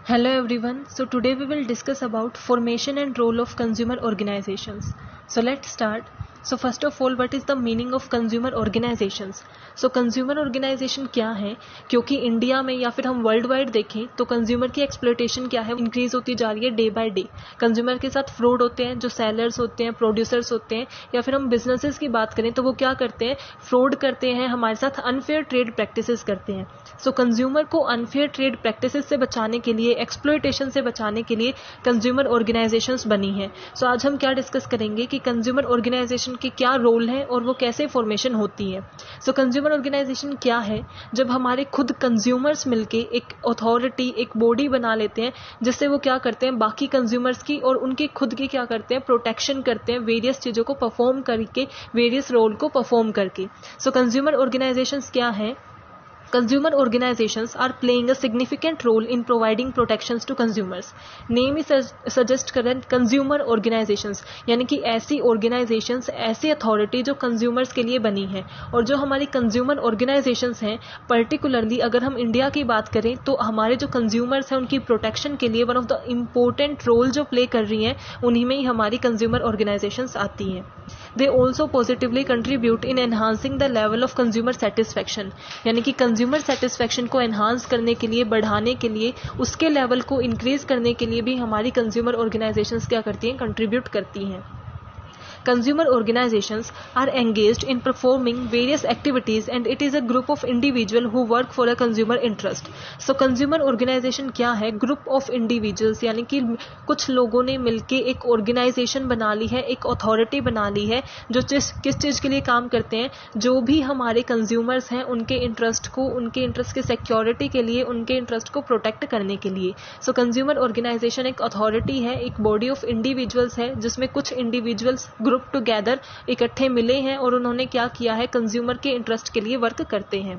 Hello everyone. So today we will discuss about formation and role of consumer organizations. So let's start. So first of all, what is the meaning of consumer organizations? So consumer organization क्या है? क्योंकि India में या फिर हम world wide देखें तो consumer की एक्सप्लॉयटेशन क्या है, इंक्रीज होती जा रही है डे बाय डे. कंज्यूमर के साथ फ्रॉड होते हैं, जो सेलर्स होते हैं, प्रोड्यूसर्स होते हैं, या फिर हम बिजनेसेस की बात करें तो वो क्या करते हैं, फ्रॉड करते हैं, हमारे साथ अनफेयर ट्रेड प्रैक्टिसेस करते हैं. सो कंज्यूमर को अनफेयर ट्रेड प्रैक्टिसेस से बचाने के लिए, एक्सप्लॉयटेशन से बचाने के लिए कंज्यूमर ऑर्गेनाइजेशंस बनी हैं. सो आज हम क्या डिस्कस करेंगे कि कंज्यूमर ऑर्गेनाइजेशन के क्या रोल है और वो कैसे फॉर्मेशन होती है. सो कंज्यूमर ऑर्गेनाइजेशन क्या है? जब हमारे खुद कंज्यूमर्स मिलके एक अथॉरिटी, एक बॉडी बना लेते हैं जिससे वो क्या करते हैं, बाकी कंज्यूमर्स की और उनके खुद की क्या करते हैं, प्रोटेक्शन करते हैं, वेरियस चीज़ों को परफॉर्म करके, वेरियस रोल को परफॉर्म करके. सो कंज्यूमर ऑर्गेनाइजेशंस क्या है? Consumer organizations are playing a significant role in providing protections to consumers. Name he suggest करें consumer organizations, यानी कि ऐसी organizations, ऐसी authority जो consumers के लिए बनी है. और जो हमारी consumer organizations हैं, particularly अगर हम इंडिया की बात करें तो हमारे जो consumers हैं उनकी protection के लिए one of the important role जो play कर रही हैं, उन्हीं में ही हमारी consumer organizations आती हैं. They also positively contribute in enhancing the level of consumer satisfaction, यानी कि कंज्यूमर सेटिस्फैक्शन को एनहांस करने के लिए, बढ़ाने के लिए, उसके लेवल को इंक्रीज करने के लिए भी हमारी कंज्यूमर ऑर्गेनाइजेशंस क्या करती हैं, कंट्रीब्यूट करती हैं. Consumer organizations are engaged in performing various activities and it is a group of individuals who work for a consumer interest. So consumer organization क्या है? Group of individuals, यानी कि कुछ लोगों ने मिलके एक organization बना ली है, एक authority बना ली है जो किस चीज़ के लिए काम करते हैं, जो भी हमारे consumers हैं उनके interest को, उनके interest के security के लिए, उनके interest को protect करने के लिए. So consumer organization एक authority है, एक body of individuals है जिसमें कुछ individuals ग्रुप टुगेदर इकट्ठे मिले हैं और उन्होंने क्या किया है, कंज्यूमर के इंटरेस्ट के लिए वर्क करते हैं.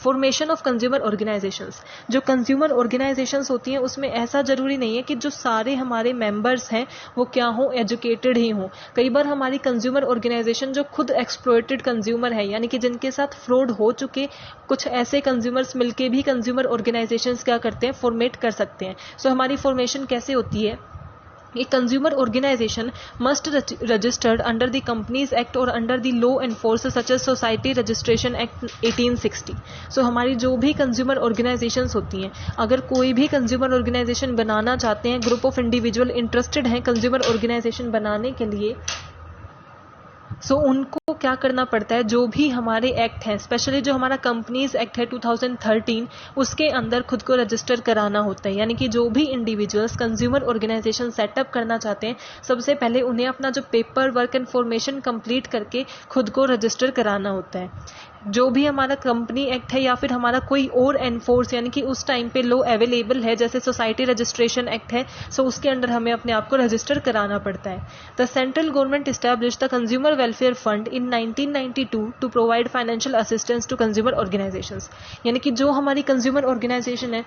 Formation of consumer organisations. जो कंज्यूमर ऑर्गेनाइजेशंस होती हैं उसमें ऐसा जरूरी नहीं है कि जो सारे हमारे मेंबर्स हैं वो क्या हो, एजुकेटेड ही हो. कई बार हमारी कंज्यूमर ऑर्गेनाइजेशन जो खुद एक्सप्लॉयटेड कंज्यूमर है, यानी कि जिनके साथ फ्रॉड हो चुके कुछ ऐसे कंज्यूमर्स मिलके भी कंज्यूमर ऑर्गेनाइजेशंस क्या करते हैं, फॉर्मेट कर सकते हैं. सो हमारी फॉर्मेशन कैसे होती है? A consumer organization must registered under the Companies Act or under the law enforced such as Society Registration Act 1860. So हमारी जो भी कंज्यूमर ऑर्गेनाइजेशंस होती हैं, अगर कोई भी कंज्यूमर ऑर्गेनाइजेशन बनाना चाहते हैं, ग्रुप ऑफ इंडिविजुअल इंटरेस्टेड हैं कंज्यूमर ऑर्गेनाइजेशन बनाने के लिए, सो उनको क्या करना पड़ता है, जो भी हमारे एक्ट हैं, स्पेशली जो हमारा कंपनीज एक्ट है 2013, उसके अंदर खुद को रजिस्टर कराना होता है. यानी कि जो भी इंडिविजुअल्स कंज्यूमर ऑर्गेनाइजेशन सेटअप करना चाहते हैं, सबसे पहले उन्हें अपना जो paper work and formation complete करके खुद को रजिस्टर कराना होता है. जो भी हमारा कंपनी एक्ट है या फिर हमारा कोई और एनफोर्स, यानी कि उस टाइम पे लॉ अवेलेबल है, जैसे सोसाइटी रजिस्ट्रेशन एक्ट है, सो उसके अंडर हमें अपने आप को रजिस्टर कराना पड़ता है. The central government establish the consumer welfare fund in 1992 to provide financial assistance to consumer organisations. यानी कि जो हमारी कंज्यूमर ऑर्गेनाइजेशन है,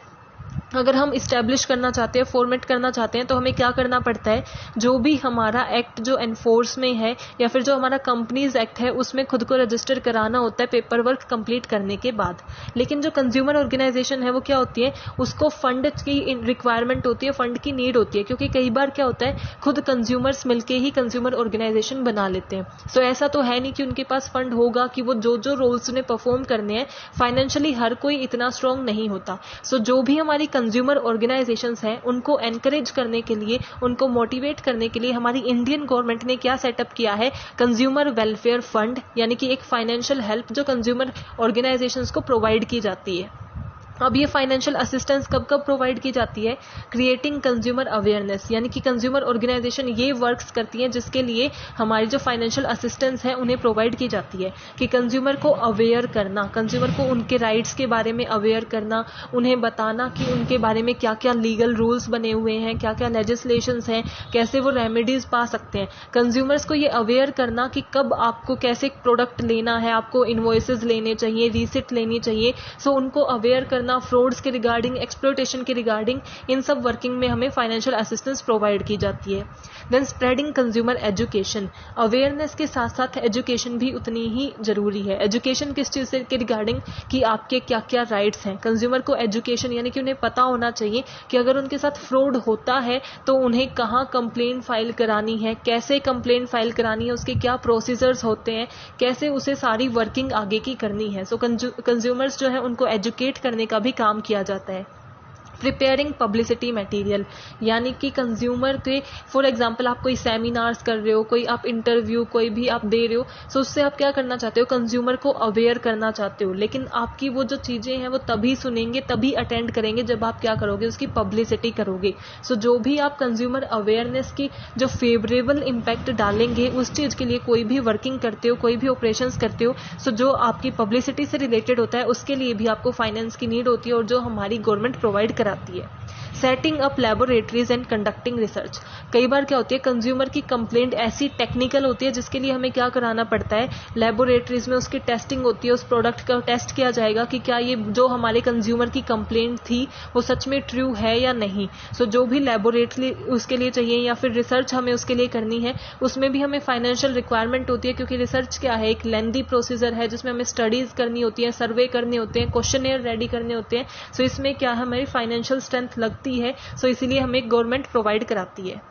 अगर हम इस्टेब्लिश करना चाहते हैं, फॉर्मेट करना चाहते हैं, तो हमें क्या करना पड़ता है, जो भी हमारा एक्ट जो एनफोर्स में है या फिर जो हमारा कंपनीज एक्ट है उसमें खुद को रजिस्टर कराना होता है पेपर वर्क कंप्लीट करने के बाद. लेकिन जो कंज्यूमर ऑर्गेनाइजेशन है वो क्या होती है, उसको फंड की रिक्वायरमेंट होती है, फंड की नीड होती है, क्योंकि कई बार क्या होता है, खुद कंज्यूमर्स मिलके ही कंज्यूमर ऑर्गेनाइजेशन बना लेते हैं. सो ऐसा तो है नहीं कि उनके पास फंड होगा कि वो जो जो रोल्स उन्हें परफॉर्म करने हैं, फाइनेंशियली हर कोई इतना स्ट्रांग नहीं होता. सो जो भी हमारी कंज्यूमर ऑर्गेनाइजेशंस हैं उनको एनकरेज करने के लिए, उनको मोटिवेट करने के लिए हमारी इंडियन गवर्नमेंट ने क्या सेटअप किया है, कंज्यूमर वेलफेयर फंड, यानी कि एक फाइनेंशियल हेल्प जो कंज्यूमर ऑर्गेनाइजेशंस को प्रोवाइड की जाती है. अब ये फाइनेंशियल असिस्टेंस कब कब प्रोवाइड की जाती है, क्रिएटिंग कंज्यूमर अवेयरनेस, यानी कि कंज्यूमर ऑर्गेनाइजेशन ये वर्क्स करती हैं जिसके लिए हमारी जो फाइनेंशियल असिस्टेंस है उन्हें प्रोवाइड की जाती है, कि कंज्यूमर को अवेयर करना, कंज्यूमर को उनके राइट्स के बारे में अवेयर करना, उन्हें बताना कि उनके बारे में क्या क्या लीगल रूल्स बने हुए हैं, क्या क्या लेजिस्लेशंस हैं, कैसे वो रेमेडीज पा सकते हैं. कंज्यूमर्स को ये अवेयर करना कि कब आपको कैसे प्रोडक्ट लेना है, आपको इन्वॉइसेस लेने चाहिए, रिसिट लेनी चाहिए. सो उनको अवेयर करना करना, फ्रॉड्स के रिगार्डिंग, एक्सप्लॉयटेशन के रिगार्डिंग, इन सब वर्किंग में हमें फाइनेंशियल असिस्टेंस प्रोवाइड की जाती है। Then spreading consumer education, awareness के साथ साथ एजुकेशन भी उतनी ही जरूरी है। एजुकेशन किस चीज़ से के रिगार्डिंग कि आपके क्या क्या राइट्स हैं। कंज्यूमर को एजुकेशन यानी कि उन्हें पता होना चाहिए कि अगर उनके साथ फ्रॉड होता है तो उन्हें कहाँ कंप्लेंट फाइल करानी है, कैसे कंप्लेंट फाइल करानी है, उसके क्या प्रोसीजर्स होते हैं, कैसे उसे सारी वर्किंग आगे की करनी है। सो कंज्यूमर्स जो है उनको एजुकेट करने का भी काम किया जाता है। प्रिपेयरिंग पब्लिसिटी मटेरियल, यानी कि कंज्यूमर के, फॉर एग्जांपल आप कोई सेमिनार्स कर रहे हो, कोई आप इंटरव्यू कोई भी आप दे रहे हो, सो उससे आप क्या करना चाहते हो, कंज्यूमर को अवेयर करना चाहते हो। लेकिन आपकी वो जो चीज़ें हैं वो तभी सुनेंगे, तभी अटेंड करेंगे जब आप क्या करोगे, उसकी पब्लिसिटी करोगे। सो जो भी आप कंज्यूमर अवेयरनेस की जो फेवरेबल इम्पैक्ट डालेंगे उस चीज़ के लिए कोई भी वर्किंग करते हो, कोई भी ऑपरेशंस करते हो, सो जो आपकी पब्लिसिटी से रिलेटेड होता है उसके लिए भी आपको फाइनेंस की नीड होती है, और जो हमारी गवर्नमेंट प्रोवाइड कराती है। Setting up laboratories and conducting research, कई बार क्या होती है, कंज्यूमर की कंप्लेंट ऐसी टेक्निकल होती है जिसके लिए हमें क्या कराना पड़ता है, लैबोरेटरीज में उसकी टेस्टिंग होती है, उस प्रोडक्ट का टेस्ट किया जाएगा कि क्या ये जो हमारे कंज्यूमर की कंप्लेंट थी वो सच में ट्रू है या नहीं। सो जो भी लैबोरेटरी उसके लिए चाहिए या फिर रिसर्च हमें उसके लिए करनी है, उसमें भी हमें फाइनेंशियल रिक्वायरमेंट होती है, क्योंकि रिसर्च क्या है, एक लेंदी प्रोसीजर है जिसमें हमें स्टडीज करनी होती है, सर्वे करने होते हैं, क्वेश्चनेयर रेडी करने होते हैं। सो इसमें क्या है, हमारी फाइनेंशियल स्ट्रेंथ लगती है, सो इसीलिए हमें गवर्नमेंट प्रोवाइड कराती है।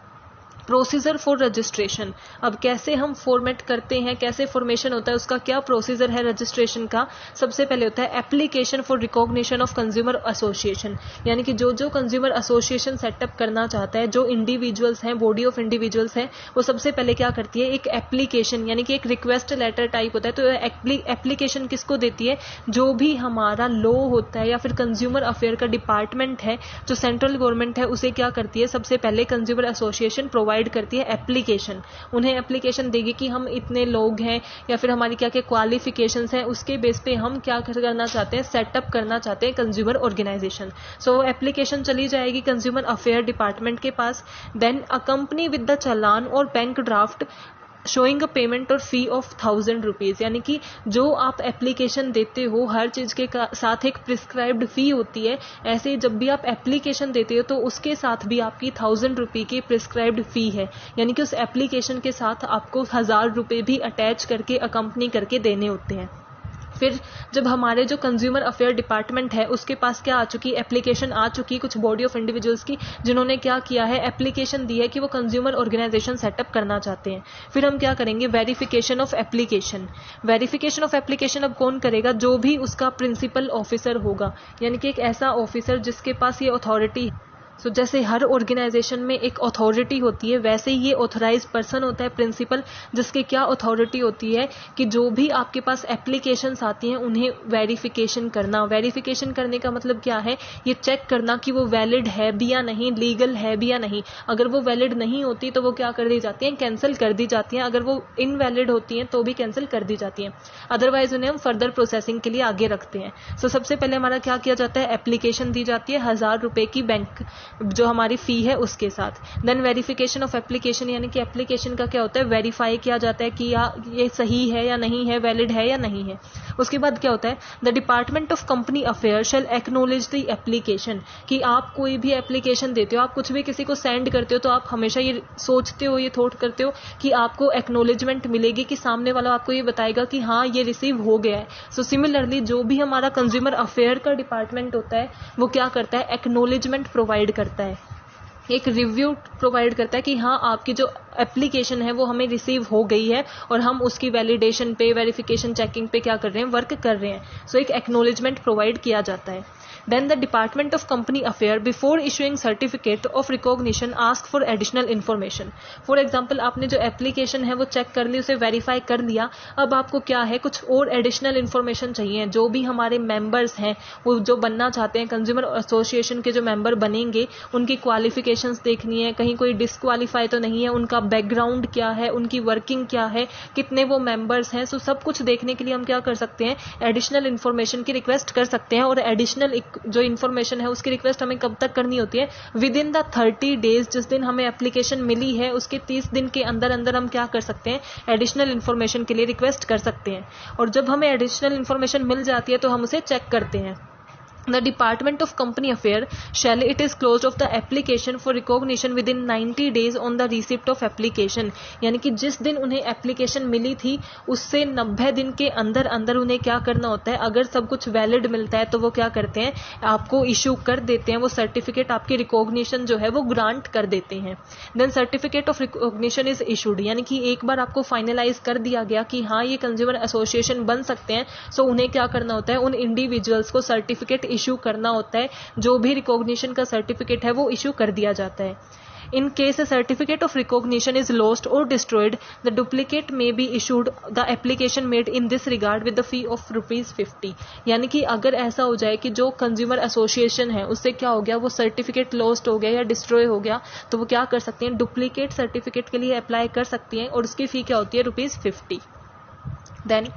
प्रोसीजर फॉर रजिस्ट्रेशन, अब कैसे हम फॉर्मेट करते हैं, कैसे फॉर्मेशन होता है, उसका क्या प्रोसीजर है रजिस्ट्रेशन का। सबसे पहले होता है application for recognition of consumer association, यानी कि जो कंज्यूमर एसोसिएशन सेटअप करना चाहता है, जो इंडिविजुअल्स हैं, बॉडी ऑफ इंडिविजुअल्स हैं, वो सबसे पहले क्या करती है, एक एप्लीकेशन यानी कि एक रिक्वेस्ट लेटर टाइप होता है। तो एप्लीकेशन किसको देती है, जो भी हमारा लॉ होता है या फिर कंज्यूमर अफेयर का डिपार्टमेंट है जो सेंट्रल गवर्नमेंट है, उसे क्या करती है, सबसे पहले कंज्यूमर एसोसिएशन प्रोवाइड करती है एप्लीकेशन। उन्हें एप्लीकेशन देगी कि हम इतने लोग हैं या फिर हमारी क्या क्या क्वालिफिकेशंस हैं, उसके बेस पे हम क्या करना चाहते हैं, सेटअप करना चाहते हैं कंज्यूमर ऑर्गेनाइजेशन। सो एप्लीकेशन चली जाएगी कंज्यूमर अफेयर डिपार्टमेंट के पास। Then a company with the challan और bank draft showing a payment और फी ऑफ 1000 रुपीज़, यानी कि जो आप एप्लीकेशन देते हो हर चीज़ के साथ एक प्रिस्क्राइब्ड फी होती है। ऐसे ही जब भी आप एप्लीकेशन देते हो तो उसके साथ भी आपकी 1000 रुपये की प्रिस्क्राइब्ड फी है, यानी कि उस एप्लीकेशन के साथ आपको 1000 रुपये भी अटैच करके अकम्पनी करके देने होते हैं। फिर जब हमारे जो कंज्यूमर अफेयर डिपार्टमेंट है उसके पास क्या आ चुकी, एप्लीकेशन आ चुकी कुछ बॉडी ऑफ इंडिविजुअल्स की, जिन्होंने क्या किया है, एप्लीकेशन दी है कि वो कंज्यूमर ऑर्गेनाइजेशन सेटअप करना चाहते हैं। फिर हम क्या करेंगे, verification of application. Verification of application अब कौन करेगा, जो भी उसका प्रिंसिपल ऑफिसर होगा, यानी कि एक ऐसा ऑफिसर जिसके पास ये अथॉरिटी। सो जैसे हर ऑर्गेनाइजेशन में एक अथॉरिटी होती है, वैसे ही ये ऑथराइज पर्सन होता है प्रिंसिपल, जिसके क्या अथॉरिटी होती है कि जो भी आपके पास एप्लीकेशंस आती हैं उन्हें वेरिफिकेशन करना। वेरिफिकेशन करने का मतलब क्या है, ये चेक करना कि वो वैलिड है भी या नहीं, लीगल है भी या नहीं। अगर वो वैलिड नहीं होती तो वो क्या कर दी जाती हैं, कैंसिल कर दी जाती हैं। अगर वो इनवैलिड होती हैं तो भी कैंसिल कर दी जाती हैं, अदरवाइज उन्हें हम फर्दर प्रोसेसिंग के लिए आगे रखते हैं। सो सबसे पहले हमारा क्या किया जाता है, एप्लीकेशन दी जाती है 1000 रुपये की बैंक जो हमारी फी है उसके साथ। देन वेरिफिकेशन ऑफ एप्लीकेशन, यानी कि एप्लीकेशन का क्या होता है, वेरीफाई किया जाता है कि ये सही है या नहीं है, वैलिड है या नहीं है। उसके बाद क्या होता है, the department of company affair shall acknowledge the application, कि आप कोई भी एप्लीकेशन देते हो, आप कुछ भी किसी को सेंड करते हो तो आप हमेशा ये सोचते हो, ये थॉट करते हो कि आपको एक्नोलेजमेंट मिलेगी, कि सामने वाला आपको ये बताएगा कि हाँ ये रिसीव हो गया है। सो सिमिलरली जो भी हमारा कंज्यूमर अफेयर का डिपार्टमेंट होता है वो क्या करता है, एक्नोलेजमेंट प्रोवाइड करता है, एक रिव्यू प्रोवाइड करता है कि हाँ आपकी जो एप्लीकेशन है वो हमें रिसीव हो गई है और हम उसकी वैलिडेशन पे, वेरिफिकेशन, चेकिंग पे क्या कर रहे हैं, वर्क कर रहे हैं। सो एक एक्नोलेजमेंट प्रोवाइड किया जाता है। Then the Department of Company Affair before issuing certificate of recognition ask for additional information. For example, आपने जो एप्लीकेशन है वो चेक कर ली, उसे वेरीफाई कर लिया, अब आपको क्या है, कुछ और एडिशनल इन्फॉर्मेशन चाहिए। जो भी हमारे मेंबर्स हैं वो जो बनना चाहते हैं, कंज्यूमर एसोसिएशन के जो मेंबर बनेंगे, उनकी क्वालिफिकेशंस देखनी है, कहीं कोई डिस्क्वालीफाई तो नहीं है, उनका बैकग्राउंड क्या है, उनकी वर्किंग क्या है, कितने वो मेंबर्स हैं। सो सब कुछ देखने के लिए हम क्या कर सकते हैं, एडिशनल इन्फॉर्मेशन की रिक्वेस्ट कर सकते हैं। और एडिशनल जो इन्फॉर्मेशन है उसकी रिक्वेस्ट हमें कब तक करनी होती है, विद इन द 30 डेज, जिस दिन हमें एप्लीकेशन मिली है उसके 30 दिन के अंदर अंदर हम क्या कर सकते हैं, एडिशनल इन्फॉर्मेशन के लिए रिक्वेस्ट कर सकते हैं। और जब हमें एडिशनल इन्फॉर्मेशन मिल जाती है तो हम उसे चेक करते हैं। The Department of Company Affairs shall it is closed of the application for recognition within 90 days on the receipt of application। यानी कि जिस दिन उन्हें एप्लीकेशन मिली थी उससे 90 दिन के अंदर अंदर उन्हें क्या करना होता है, अगर सब कुछ वैलिड मिलता है तो वो क्या करते हैं, आपको इशू कर देते हैं, वो सर्टिफिकेट आपकी रिकॉग्निशन जो है वो ग्रांट कर देते हैं। Then certificate of recognition is issued, यानी कि एक बार आपको फाइनलाइज कर दिया गया कि हाँ ये कंज्यूमर एसोसिएशन बन सकते हैं, सो उन्हें क्या करना होता है, उन इंडिविजुअल्स को सर्टिफिकेट इशू करना होता है, जो भी रिकॉग्निशन का सर्टिफिकेट है वो इशू कर दिया जाता है। In case a certificate of recognition is lost or destroyed, the duplicate may be issued the application made in this regard with the fee of ₹50। यानी कि अगर ऐसा हो जाए कि जो कंज्यूमर एसोसिएशन है उससे क्या हो गया, वो सर्टिफिकेट लॉस्ट हो गया या डिस्ट्रॉय हो गया, तो वो क्या कर सकते हैं, डुप्लीकेट सर्टिफिकेट के लिए अप्लाई कर सकती हैं और उसकी फी क्या होती है, ₹50। Then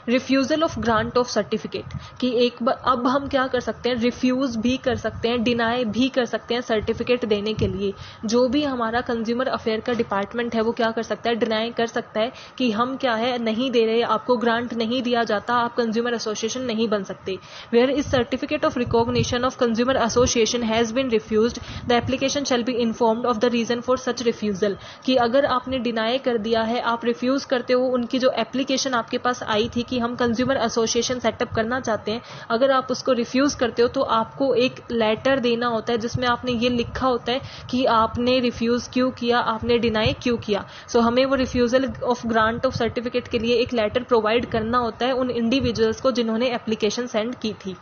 refusal of grant of certificate, कि एक बार अब हम क्या कर सकते हैं, रिफ्यूज भी कर सकते हैं, डिनाई भी कर सकते हैं सर्टिफिकेट देने के लिए। जो भी हमारा कंज्यूमर अफेयर का डिपार्टमेंट है वो क्या कर सकता है, डिनाई कर सकता है कि हम क्या है नहीं दे रहे, आपको ग्रांट नहीं दिया जाता, आप कंज्यूमर एसोसिएशन नहीं बन सकते। Where is certificate of recognition of consumer association has been refused, the application shall be informed of the reason for such refusal, कि अगर आपने डिनाई कर दिया है, आप रिफ्यूज करते हो, उनकी जो एप्लीकेशन आपके पास आई थी कि हम कंज्यूमर एसोसिएशन सेटअप करना चाहते हैं, अगर आप उसको रिफ्यूज करते हो तो आपको एक लेटर देना होता है जिसमें आपने ये लिखा होता है कि आपने रिफ्यूज क्यों किया, आपने डिनाई क्यों किया। सो हमें वो refusal of grant of certificate के लिए एक लेटर प्रोवाइड करना होता है उन इंडिविजुअल्स को जिन्होंने एप्लीकेशन सेंड की थी।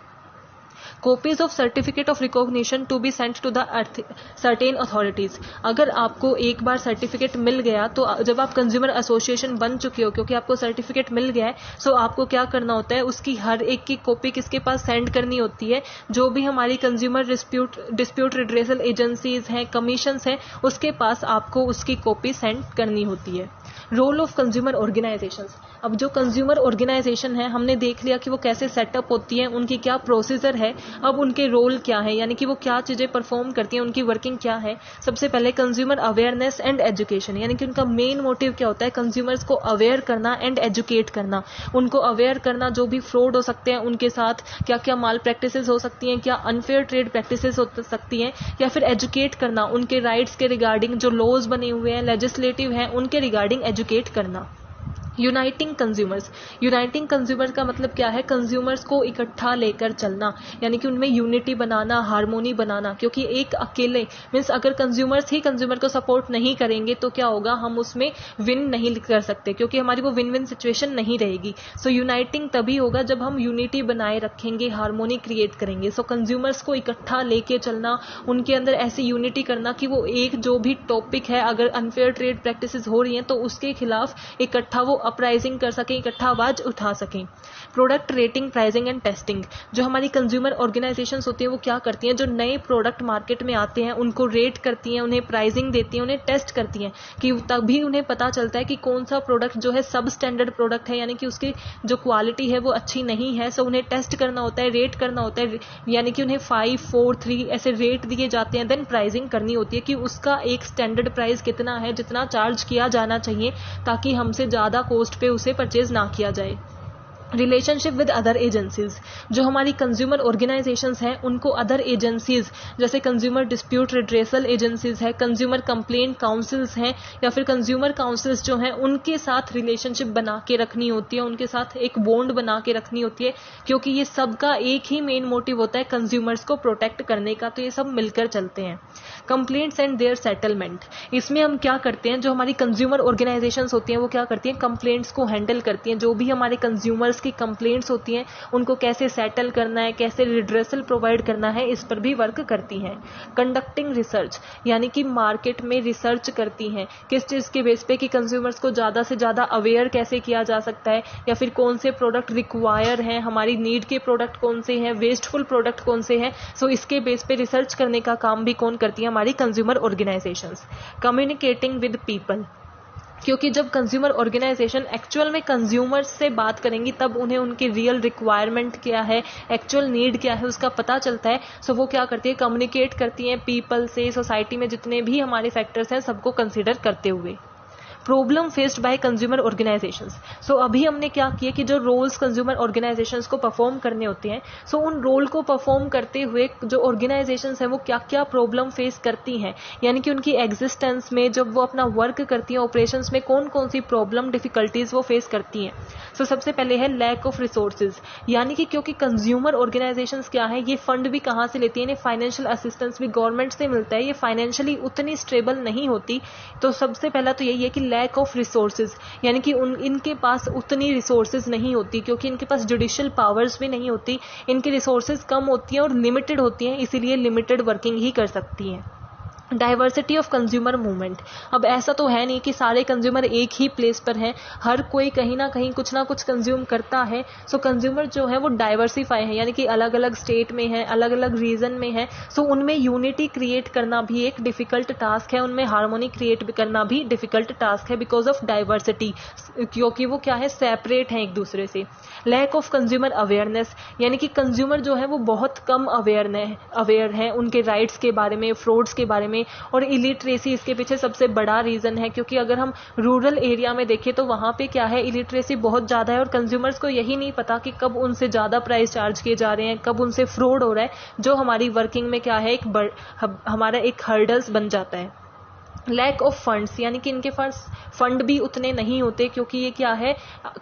Copies of certificate of recognition to be sent to the certain authorities, अगर आपको एक बार सर्टिफिकेट मिल गया तो जब आप कंज्यूमर एसोसिएशन बन चुके हो, क्योंकि आपको सर्टिफिकेट मिल गया है, सो आपको क्या करना होता है, उसकी हर एक की कॉपी किसके पास सेंड करनी होती है, जो भी हमारी कंज्यूमर डिस्प्यूट रिड्रेसल एजेंसीज हैं, कमीशंस हैं, उसके पास आपको उसकी कॉपी सेंड करनी होती है। रोल ऑफ कंज्यूमर ऑर्गेनाइजेशंस, अब जो कंज्यूमर ऑर्गेनाइजेशन है हमने देख लिया कि वो कैसे सेटअप होती है, उनकी क्या प्रोसीजर है, अब उनके रोल क्या है, यानी कि वो क्या चीजें परफॉर्म करती हैं, उनकी वर्किंग क्या है। सबसे पहले कंज्यूमर अवेयरनेस एंड एजुकेशन, यानी कि उनका मेन मोटिव क्या होता है, कंज्यूमर्स को अवेयर करना एंड एजुकेट करना, उनको अवेयर करना जो भी फ्रॉड हो सकते हैं उनके साथ, क्या क्या माल प्रैक्टिसेस हो सकती हैं, क्या अनफेयर ट्रेड प्रैक्टिसेस हो सकती हैं, या फिर एजुकेट करना उनके राइट्स के रिगार्डिंग, जो लॉज बने हुए हैं लेजिस्लेटिव हैं उनके रिगार्डिंग एजुकेट करना। यूनाइटिंग कंज्यूमर्स, यूनाइटिंग कंज्यूमर का मतलब क्या है, कंज्यूमर्स को इकट्ठा लेकर चलना, यानी कि उनमें यूनिटी बनाना, हार्मोनी बनाना, क्योंकि एक अकेले मीन्स अगर कंज्यूमर्स ही कंज्यूमर को सपोर्ट नहीं करेंगे तो क्या होगा, हम उसमें विन नहीं कर सकते, क्योंकि हमारी वो विन विन सिचुएशन नहीं रहेगी। सो यूनाइटिंग तभी होगा जब हम यूनिटी बनाए रखेंगे, हार्मोनी क्रिएट करेंगे। सो कंज्यूमर्स को इकट्ठा लेके चलना, उनके अंदर ऐसी यूनिटी करना कि वो एक जो भी टॉपिक है, अगर अनफेयर ट्रेड प्रैक्टिसेस हो रही हैं तो उसके खिलाफ इकट्ठा वो अपराइजिंग कर सकें, इकट्ठा आवाज उठा सकें। Product rating, pricing and testing, जो हमारी कंज्यूमर ऑर्गेनाइजेशंस होती हैं वो क्या करती हैं, जो नए प्रोडक्ट मार्केट में आते हैं उनको रेट करती हैं, उन्हें प्राइसिंग देती हैं, उन्हें टेस्ट करती हैं, कि तभी उन्हें पता चलता है कि कौन सा प्रोडक्ट जो है सब स्टैंडर्ड प्रोडक्ट है, यानी कि उसकी जो क्वालिटी है वो अच्छी नहीं है। सो उन्हें टेस्ट करना होता है, रेट करना होता है, यानी कि उन्हें 5, 4, 3 ऐसे रेट दिए जाते हैं। देन प्राइसिंग करनी होती है कि उसका एक स्टैंडर्ड प्राइस कितना है, जितना चार्ज किया जाना चाहिए, ताकि हमसे ज्यादा कॉस्ट पे उसे परचेज ना किया जाए। रिलेशनशिप विद अदर एजेंसीज, जो हमारी कंज्यूमर ऑर्गेनाइजेशंस हैं उनको अदर एजेंसीज जैसे कंज्यूमर डिस्प्यूट रिड्रेसल एजेंसीज है, कंज्यूमर कंप्लेंट काउंसिल्स हैं, या फिर कंज्यूमर काउंसिल्स जो हैं उनके साथ रिलेशनशिप बना के रखनी होती है, उनके साथ एक बॉन्ड बना के रखनी होती है, क्योंकि ये सबका एक ही मेन मोटिव होता है कंज्यूमर्स को प्रोटेक्ट करने का, तो ये सब मिलकर चलते हैं। कंप्लेंट्स एंड देयर सेटलमेंट, इसमें हम क्या करते हैं, जो हमारी कंज्यूमर ऑर्गेनाइजेशंस होती हैं वो क्या करती हैं, कंप्लेंट्स को हैंडल करती हैं। जो भी हमारे कंज्यूमर्स की कंप्लेंट्स होती हैं उनको कैसे सेटल करना है, कैसे रिड्रेसल प्रोवाइड करना है, इस पर भी वर्क करती हैं। कंडक्टिंग रिसर्च, यानी कि मार्केट में रिसर्च करती हैं, किस चीज के बेस पे कि कंज्यूमर्स को ज्यादा से ज्यादा अवेयर कैसे किया जा सकता है, या फिर कौन से प्रोडक्ट रिक्वायर हैं, हमारी नीड के प्रोडक्ट कौन से हैं, वेस्टफुल प्रोडक्ट कौन से हैं। सो इसके बेस पे रिसर्च करने का काम भी कौन करती है, हमारी consumer organisations. Communicating with people, क्योंकि जब कंज्यूमर ऑर्गेनाइजेशन एक्चुअल में कंज्यूमर्स से बात करेंगी तब उन्हें उनकी रियल रिक्वायरमेंट क्या है, एक्चुअल नीड क्या है, उसका पता चलता है। सो वो क्या करती है, कम्युनिकेट करती हैं पीपल से, सोसाइटी में जितने भी हमारे फैक्टर्स हैं सबको कंसिडर करते हुए। Problem faced by consumer organisations. So अभी हमने क्या किया कि जो रोल्स कंज्यूमर ऑर्गेनाइजेशंस को परफॉर्म करने होते हैं, सो उन रोल को परफॉर्म करते हुए जो ऑर्गेनाइजेशंस हैं वो क्या क्या प्रॉब्लम फेस करती हैं, यानी कि उनकी एग्जिस्टेंस में जब वो अपना वर्क करती हैं ऑपरेशंस में कौन कौन सी प्रॉब्लम डिफिकल्टीज वो फेस करती हैं। सो सबसे पहले है लैक ऑफ रिसोर्सेज, यानी कि क्योंकि कंज्यूमर ऑर्गेनाइजेशंस क्या है, ये फंड भी कहाँ से लेती है, इन्हें फाइनेंशियल असिस्टेंस भी गवर्नमेंट से मिलता है, ये फाइनेंशियली उतनी स्टेबल नहीं होती। तो सबसे पहला तो यही है कि लैक ऑफ रिसोर्सेज, यानी कि इनके पास उतनी रिसोर्सेज नहीं होती, क्योंकि इनके पास जुडिशियल पावर्स भी नहीं होती, इनकी रिसोर्सेज कम होती हैं और लिमिटेड होती हैं, इसीलिए लिमिटेड वर्किंग ही कर सकती हैं। डाइवर्सिटी ऑफ कंज्यूमर मूवमेंट, अब ऐसा तो है नहीं कि सारे कंज्यूमर एक ही प्लेस पर हैं, हर कोई कहीं ना कहीं कुछ ना कुछ कंज्यूम करता है। सो कंज्यूमर जो है वो डाइवर्सिफाई है, यानी कि अलग अलग स्टेट में है, अलग अलग रीजन में है। सो उनमें यूनिटी क्रिएट करना भी एक डिफिकल्ट टास्क है, उनमें हार्मोनी क्रिएट करना भी डिफिकल्ट टास्क है बिकॉज ऑफ डाइवर्सिटी, क्योंकि वो क्या है, सेपरेट है एक दूसरे से। लैक ऑफ कंज्यूमर अवेयरनेस, यानी कि कंज्यूमर जो है वो बहुत कम अवेयर है उनके राइट्स के बारे में, फ्रॉड्स के बारे में, और इलिटरेसी इसके पीछे सबसे बड़ा रीजन है, क्योंकि अगर हम रूरल एरिया में देखें तो वहां पे क्या है, इलिटरेसी बहुत ज्यादा है और कंज्यूमर्स को यही नहीं पता कि कब उनसे ज्यादा प्राइस चार्ज किए जा रहे हैं, कब उनसे फ्रॉड हो रहा है, जो हमारी वर्किंग में क्या है, हमारा एक हर्डल्स बन जाता है। लैक ऑफ फंड्स, यानी कि इनके पास फंड भी उतने नहीं होते, क्योंकि ये क्या है,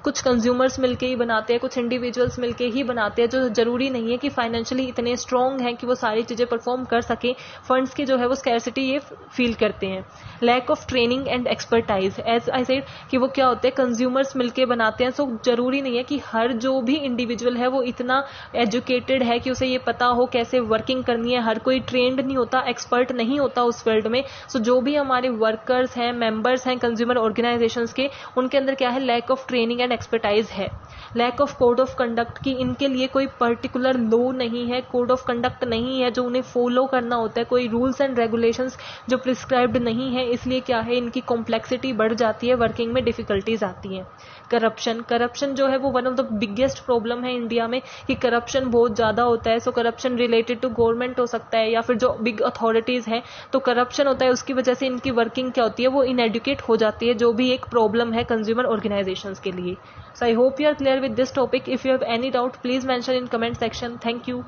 कुछ कंज्यूमर्स मिलके ही बनाते हैं, कुछ इंडिविजुअल्स मिलके ही बनाते हैं, जो जरूरी नहीं है कि फाइनेंशियली इतने स्ट्रॉन्ग हैं कि वो सारी चीजें परफॉर्म कर सके। फंड्स की जो है वो स्कैरसिटी ये फील करते हैं। Lack of training and expertise, as I said कि वो क्या होते हैं, कंज्यूमर्स मिलके बनाते हैं, सो जरूरी नहीं है कि हर जो भी इंडिविजुअल है वो इतना एजुकेटेड है कि उसे ये पता हो कैसे वर्किंग करनी है, हर कोई ट्रेंड नहीं होता, एक्सपर्ट नहीं होता उस फील्ड में। सो जो भी हमारे वर्कर्स हैं, मेंबर्स हैं कंज्यूमर ऑर्गेनाइजेशंस के, उनके अंदर क्या है, lack of training and expertise है। Lack of code of conduct, की इनके लिए कोई पर्टिकुलर लॉ नहीं है, कोड ऑफ कंडक्ट नहीं है जो उन्हें फॉलो करना होता है, कोई रूल्स एंड रेगुलेशंस जो प्रिस्क्राइब्ड नहीं है, इसलिए क्या है, इनकी कॉम्प्लेक्सिटी बढ़ जाती है, वर्किंग में डिफिकल्टीज आती हैं। करप्शन जो है वो one of the biggest problem है इंडिया में, कि करप्शन बहुत ज्यादा होता है। सो करप्शन रिलेटेड टू गवर्नमेंट हो सकता है या फिर जो बिग अथॉरिटीज हैं, तो करप्शन होता है, उसकी वजह से इनकी वर्किंग क्या होती है, वो इनएडुकेट हो जाती है, जो भी एक प्रॉब्लम है कंज्यूमर ऑर्गेनाइजेशंस के लिए। So I hope you are clear with this topic. If you have any doubt please mention in comment section. Thank you.